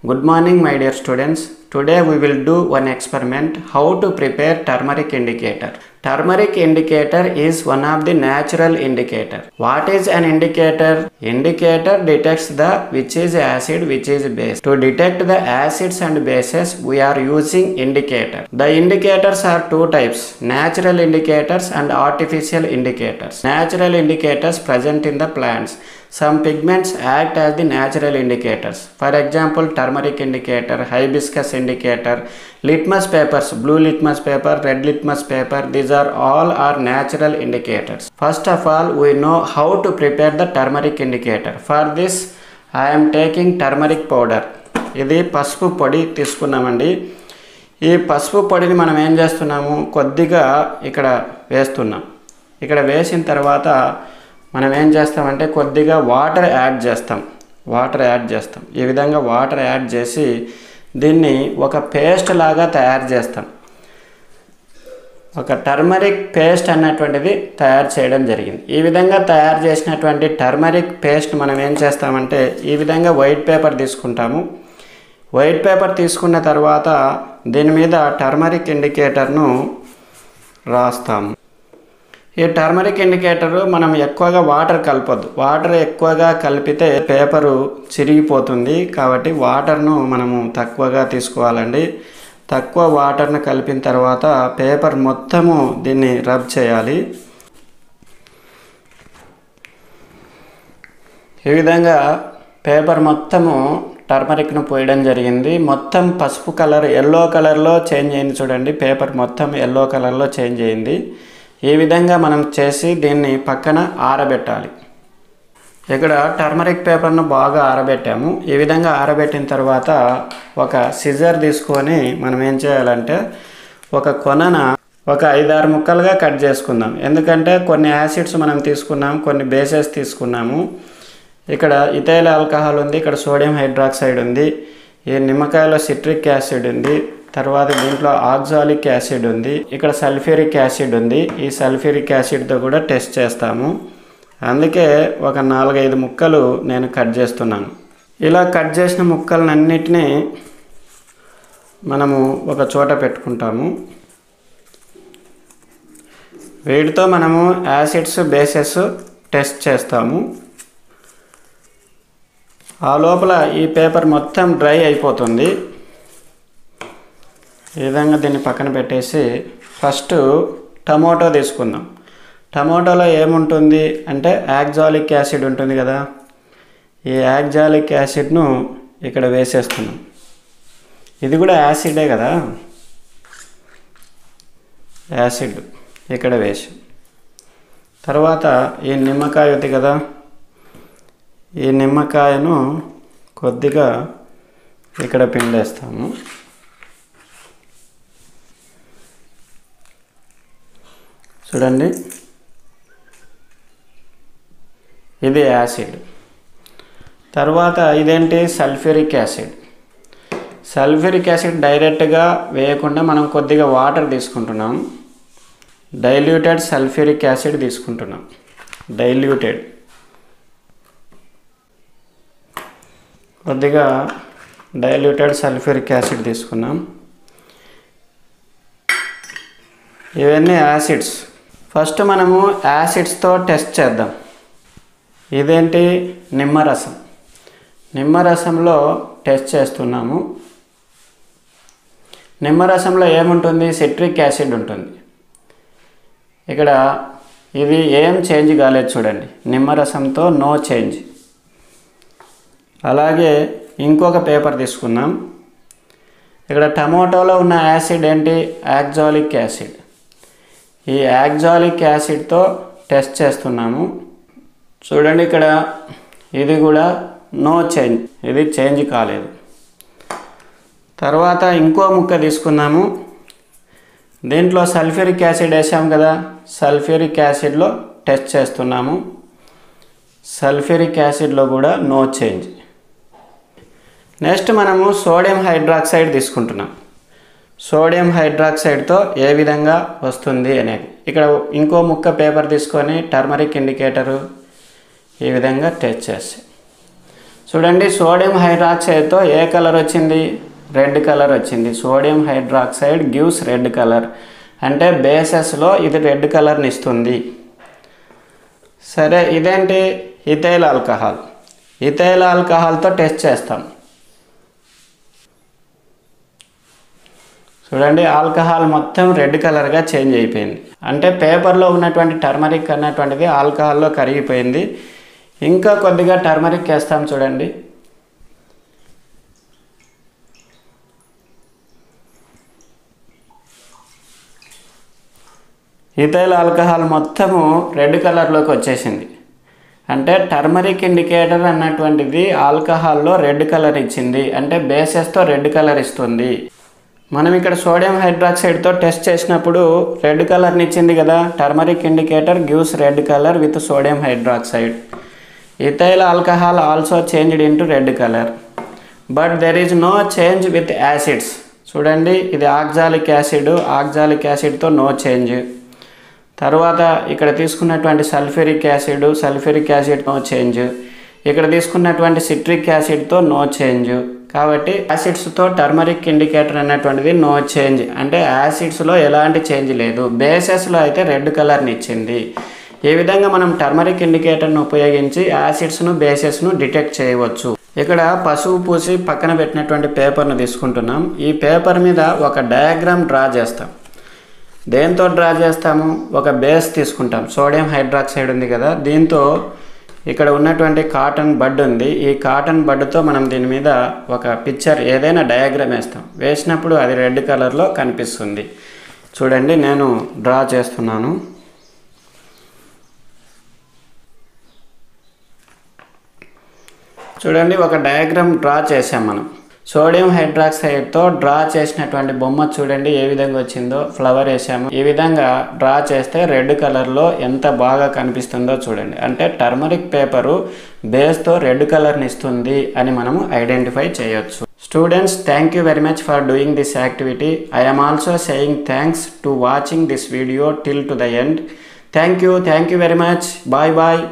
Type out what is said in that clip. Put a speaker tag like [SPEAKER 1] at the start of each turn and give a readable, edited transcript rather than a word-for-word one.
[SPEAKER 1] Good morning my dear students. Today we will do one experiment how to prepare turmeric indicator. Turmeric indicator is one of the natural indicator. What is an indicator? Indicator detects the which is acid, which is base. To detect the acids and bases we are using indicator. The indicators are two types, natural indicators and artificial indicators. Natural indicators present in the plants. Some pigments act as the natural indicators. For example, turmeric indicator, hibiscus indicator, litmus papers, blue litmus paper, red litmus paper, these are all natural indicators. First of all, we know how to prepare the turmeric indicator. For this, I am taking turmeric powder. ఇది పసుపు పొడి తీసుకున్నామండి. ఈ పసుపు పొడిని మనం ఏం చేస్తున్నాము, కొద్దిగా ఇక్కడ వేస్తున్నాం. ఇక్కడ వేసిన తర్వాత మనం ఏం చేస్తామంటే కొద్దిగా వాటర్ యాడ్ చేస్తాం. ఈ విధంగా వాటర్ యాడ్ చేసి దీన్ని ఒక పేస్ట్ లాగా తయారు చేస్తాం. ఒక టర్మరిక్ పేస్ట్ అన్నటువంటిది తయారు చేయడం జరిగింది. ఈ విధంగా తయారు చేసినటువంటి టర్మరిక్ పేస్ట్ మనం ఏం చేస్తామంటే ఈ విధంగా వైట్ పేపర్ తీసుకుంటాము. వైట్ పేపర్ తీసుకున్న తర్వాత దీని మీద టర్మరిక్ ఇండికేటర్ను రాస్తాము. ఈ టర్మరిక్ ఇండికేటర్ మనం ఎక్కువగా వాటర్ కలపొద్దు. వాటర్ ఎక్కువగా కలిపితే పేపరు చిరిగిపోతుంది. కాబట్టి వాటర్ను మనము తక్కువగా తీసుకోవాలండి. తక్కువ వాటర్ను కలిపిన తర్వాత పేపర్ మొత్తము దీన్ని రబ్ చేయాలి. ఈ విధంగా పేపర్ మొత్తము టర్మరిక్ను పోయడం జరిగింది. మొత్తం పసుపు కలర్ ఎల్లో కలర్లో చేంజ్ అయింది. చూడండి, పేపర్ మొత్తం ఎల్లో కలర్లో చేంజ్ అయింది. ఈ విధంగా మనం చేసి దీన్ని పక్కన ఆరబెట్టాలి. ఇక్కడ టర్మరిక్ పేపర్ను బాగా ఆరబెట్టాము. ఈ విధంగా ఆరబెట్టిన తర్వాత ఒక సిజర్ తీసుకొని మనం ఏం చేయాలంటే ఒక కొనన ఒక 5-6 ముక్కలుగా కట్ చేసుకుందాం. ఎందుకంటే కొన్ని యాసిడ్స్ మనం తీసుకున్నాము, కొన్ని బేసెస్ తీసుకున్నాము. ఇక్కడ ఇథైల్ ఆల్కహాల్ ఉంది, ఇక్కడ సోడియం హైడ్రాక్సైడ్ ఉంది, ఈ నిమ్మకాయలో సిట్రిక్ యాసిడ్ ఉంది, తర్వాత దీంట్లో ఆక్సాలిక్ యాసిడ్ ఉంది, ఇక్కడ సల్ఫ్యూరిక్ యాసిడ్ ఉంది. ఈ సల్ఫ్యూరిక్ యాసిడ్తో కూడా టెస్ట్ చేస్తాము. అందుకే ఒక 4-5 ముక్కలు నేను కట్ చేస్తున్నాను. ఇలా కట్ చేసిన ముక్కలన్నిటినీ మనము ఒక చోట పెట్టుకుంటాము. వీటితో మనము యాసిడ్స్ బేసెస్ టెస్ట్ చేస్తాము. ఆ లోపల ఈ పేపర్ మొత్తం డ్రై అయిపోతుంది. ఈ విధంగా దీన్ని పక్కన పెట్టేసి ఫస్ట్ టమోటో తీసుకుందాం. టమోటోలో ఏముంటుంది అంటే ఆక్సాలిక్ యాసిడ్ ఉంటుంది కదా. ఈ ఆక్సాలిక్ యాసిడ్ను ఇక్కడ వేసేస్తున్నాం. ఇది కూడా యాసిడే కదా, యాసిడ్ ఇక్కడ వేసి తర్వాత ఈ నిమ్మకాయ ఉంది కదా, ఈ నిమ్మకాయను కొద్దిగా ఇక్కడ పిండేస్తాము. చూడండి, ఇది యాసిడ్. తర్వాత ఇదేంటి, సల్ఫ్యూరిక్ యాసిడ్. సల్ఫ్యూరిక్ యాసిడ్ డైరెక్ట్గా వేయకుండా మనం కొద్దిగా వాటర్ తీసుకుంటున్నాం. డైల్యూటెడ్ సల్ఫ్యూరిక్ యాసిడ్ తీసుకుంటున్నాం. డైల్యూటెడ్ కొద్దిగా డైల్యూటెడ్ సల్ఫ్యూరిక్ యాసిడ్ తీసుకున్నాం. ఇవన్నీ యాసిడ్స్. ఫస్ట్ మనము యాసిడ్స్తో టెస్ట్ చేద్దాం. ఇదేంటి, నిమ్మరసం. నిమ్మరసంలో టెస్ట్ చేస్తున్నాము. నిమ్మరసంలో ఏముంటుంది, సిట్రిక్ యాసిడ్ ఉంటుంది. ఇక్కడ ఇది ఏం చేంజ్ కాలేదు చూడండి, నిమ్మరసంతో నో చేంజ్. అలాగే ఇంకొక పేపర్ తీసుకున్నాం. ఇక్కడ టమోటోలో ఉన్న యాసిడ్ ఏంటి, ఆక్సాలిక్ యాసిడ్. ఈ ఆక్సాలిక్ యాసిడ్తో టెస్ట్ చేస్తున్నాము. చూడండి, ఇక్కడ ఇది కూడా నో చేంజ్, ఇది చేంజ్ కాలేదు. తర్వాత ఇంకో ముక్క తీసుకున్నాము. దీంట్లో సల్ఫ్యూరిక్ యాసిడ్ వేసాం కదా, సల్ఫ్యూరిక్ యాసిడ్లో టెస్ట్ చేస్తున్నాము. సల్ఫ్యూరిక్ యాసిడ్లో కూడా నో చేంజ్. నెక్స్ట్ మనము సోడియం హైడ్రాక్సైడ్ తీసుకుంటున్నాం. సోడియం హైడ్రాక్సైడ్తో ఏ విధంగా వస్తుంది అనేది ఇక్కడ ఇంకో ముక్క పేపర్ తీసుకొని టర్మరిక్ ఇండికేటరు ఈ విధంగా టెస్ట్ చేసి చూడండి, సోడియం హైడ్రాక్సైడ్తో ఏ కలర్ వచ్చింది? రెడ్ కలర్ వచ్చింది. Sodium hydroxide gives red colour, అంటే బేసెస్లో ఇది రెడ్ కలర్ని ఇస్తుంది. సరే, ఇదేంటి? Ethyl alcohol. ఇథైల్ ఆల్కహాల్తో టెస్ట్ చేస్తాం. చూడండి, ఆల్కహాల్ మొత్తం రెడ్ కలర్గా చేంజ్ అయిపోయింది. అంటే పేపర్లో ఉన్నటువంటి టర్మరిక్ అన్నటువంటిది ఆల్కహాల్లో కరిగిపోయింది. ఇంకా కొద్దిగా టర్మరిక్ వేస్తాం. చూడండి, ఇథైల్ ఆల్కహాల్ మొత్తము రెడ్ కలర్లోకి వచ్చేసింది. అంటే టర్మరిక్ ఇండికేటర్ అన్నటువంటిది ఆల్కహాల్లో రెడ్ కలర్ ఇచ్చింది, అంటే బేసెస్తో రెడ్ కలర్ ఇస్తుంది. మనం ఇక్కడ సోడియం హైడ్రాక్సైడ్తో టెస్ట్ చేసినప్పుడు రెడ్ కలర్ని ఇచ్చింది కదా. Turmeric indicator gives red colour with sodium hydroxide. Ethyl alcohol also changed into red colour, but there is no change with acids. చూడండి, ఇది ఆక్సాలిక్ యాసిడ్, ఆక్సాలిక్ యాసిడ్తో నో చేంజ్. తర్వాత ఇక్కడ తీసుకున్నటువంటి సల్ఫ్యూరిక్ యాసిడ్ నో చేంజ్. ఇక్కడ తీసుకున్నటువంటి citric యాసిడ్తో no change. కాబట్టి యాసిడ్స్తో turmeric indicator అన్నటువంటిది నో చేంజ్, అంటే యాసిడ్స్లో ఎలాంటి చేంజ్ లేదు. బేసెస్లో అయితే రెడ్ కలర్ని ఇచ్చింది. ఈ విధంగా మనం టర్మరిక్ ఇండికేటర్ను ఉపయోగించి యాసిడ్స్ను బేసెస్ను డిటెక్ట్ చేయవచ్చు. ఇక్కడ పసుపు పూసి పక్కన పెట్టినటువంటి పేపర్ను తీసుకుంటున్నాం. ఈ పేపర్ మీద ఒక డయాగ్రామ్ డ్రా చేస్తాం. దేంతో డ్రా చేస్తాము? ఒక బేస్ తీసుకుంటాం. సోడియం హైడ్రాక్సైడ్ ఉంది కదా, దీంతో ఇక్కడ ఉన్నటువంటి కాటన్ బడ్ ఉంది. ఈ కాటన్ బడ్తో మనం దీని మీద ఒక పిక్చర్ ఏదైనా డయాగ్రామ్ వేస్తాం. వేసినప్పుడు అది రెడ్ కలర్లో కనిపిస్తుంది. చూడండి, నేను డ్రా చేస్తున్నాను. చూడండి, ఒక డయాగ్రామ్ డ్రా చేసాం మనం. సోడియం హైడ్రాక్సైడ్తో డ్రా చేసినటువంటి బొమ్మ చూడండి ఏ విధంగా వచ్చిందో. ఫ్లవర్ వేసాము. ఈ విధంగా డ్రా చేస్తే రెడ్ కలర్లో ఎంత బాగా కనిపిస్తుందో చూడండి. అంటే టర్మరిక్ పేపరు బేస్తో రెడ్ కలర్ని ఇస్తుంది అని మనము ఐడెంటిఫై చేయొచ్చు. Students, thank you very much for doing this activity. I am also saying thanks to watching this video till to the end. Thank you very much. Bye bye.